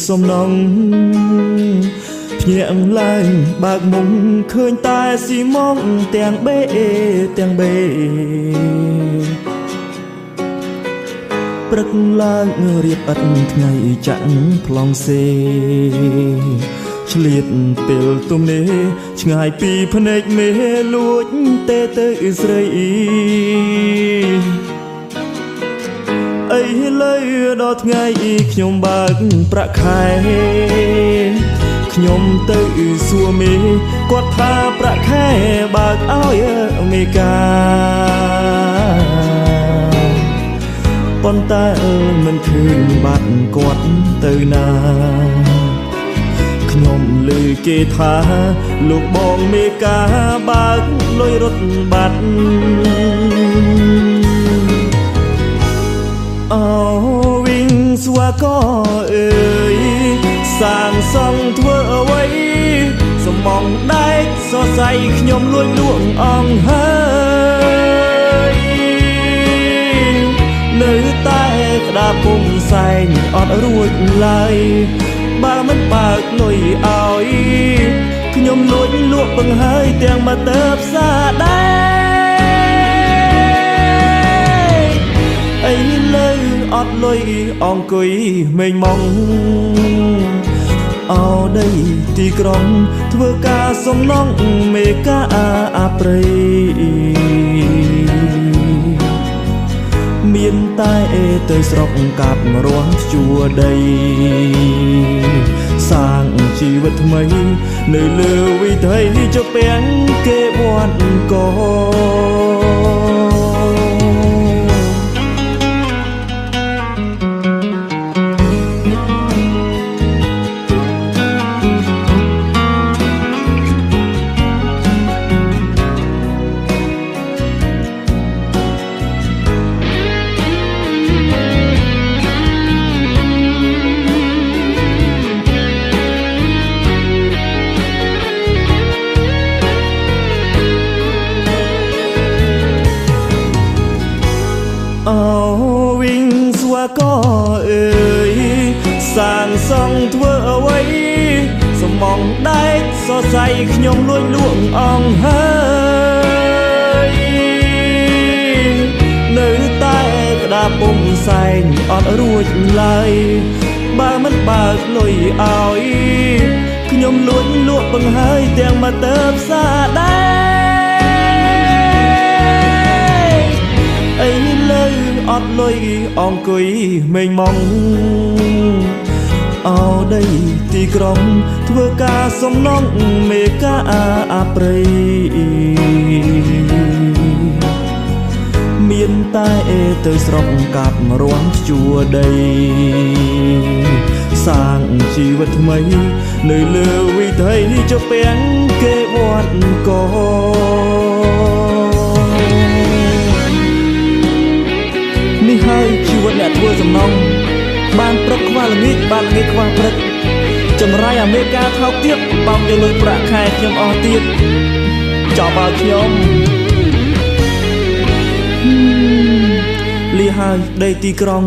សំណងភ្ញាក់ឡើងបើកមុខឃើញតែស៊ីម៉ងទាំងបេព្រឹកឡើងរៀបឥតថ្ងៃចាក់ប្លង់សេឆ្លៀតពេលទុំនេះឆ្ងាយពីភ្នែកមេលួចទេទៅស្រីអីលើដល់ថ្ងៃខ្ញុំបើកប្រាក់ខែខ្ញុំទៅសួរមេគាត់ថាប្រាក់ខែបើកឲ្យមេកាប៉ុន្តែមិនឃើញបាត់គាត់ទៅណាខ្ញុំឮគេថាលោកបងមេកាបើកលុយរត់បាត់អូវិញស្វាក៏អើយសាងសង់ធ្វើអ្វីសំងដែកសរសៃខ្ញុំលួចលួងអងហើយនៅតែក្តារពុំសែងអត់រួចឡើយបើមិនបើកលុយឲ្យខ្ញុំលួចលក់បង្ហើយទាំងមកទៅផ្សារដែរអីលើអត់លុយអង្គុយមេងម៉ងអោដីទីក្រុងធ្វើការសំណងមេកាអាព្រៃមានតែទៅស្រុកកាប់រាស់ជួដីសាងជីវិតថ្មីនៅលើវិថីជពាំងគេវត្តកោអូវិញស្វាក៏អើយសាងសង់ធ្វើអ្វីសំងដែកសរសៃខ្ញុំលួចលួងអងហើយនៅតែក្តារពុំសែងអត់រួចឡើយបើមិនបើកលុយឲ្យខ្ញុំលួចលក់បង្ហើយទាំងមកទៅផ្សារដែរអីលើអត់លុយអង្គុយមេងម៉ងអោដីទីក្រុងធ្វើការសំណងមេកាអាព្រៃមានតែទៅស្រុកកាប់រាស់ជួដីសាងជីវិតថ្មីនៅលើវិថីជពាំងគេវត្តកោនេះហើយជីវិតអ្នកធ្វើសំណងបានព្រឹកខ្វះល្ងាចបានល្ងាចខ្វះព្រឹកចម្រៃអាមេរិកាថោកទៀតបោកយកលុយប្រាក់ខែខ្ញុំអស់ទៀតចោលបើខ្ញុំលីហើយដីទីក្រុង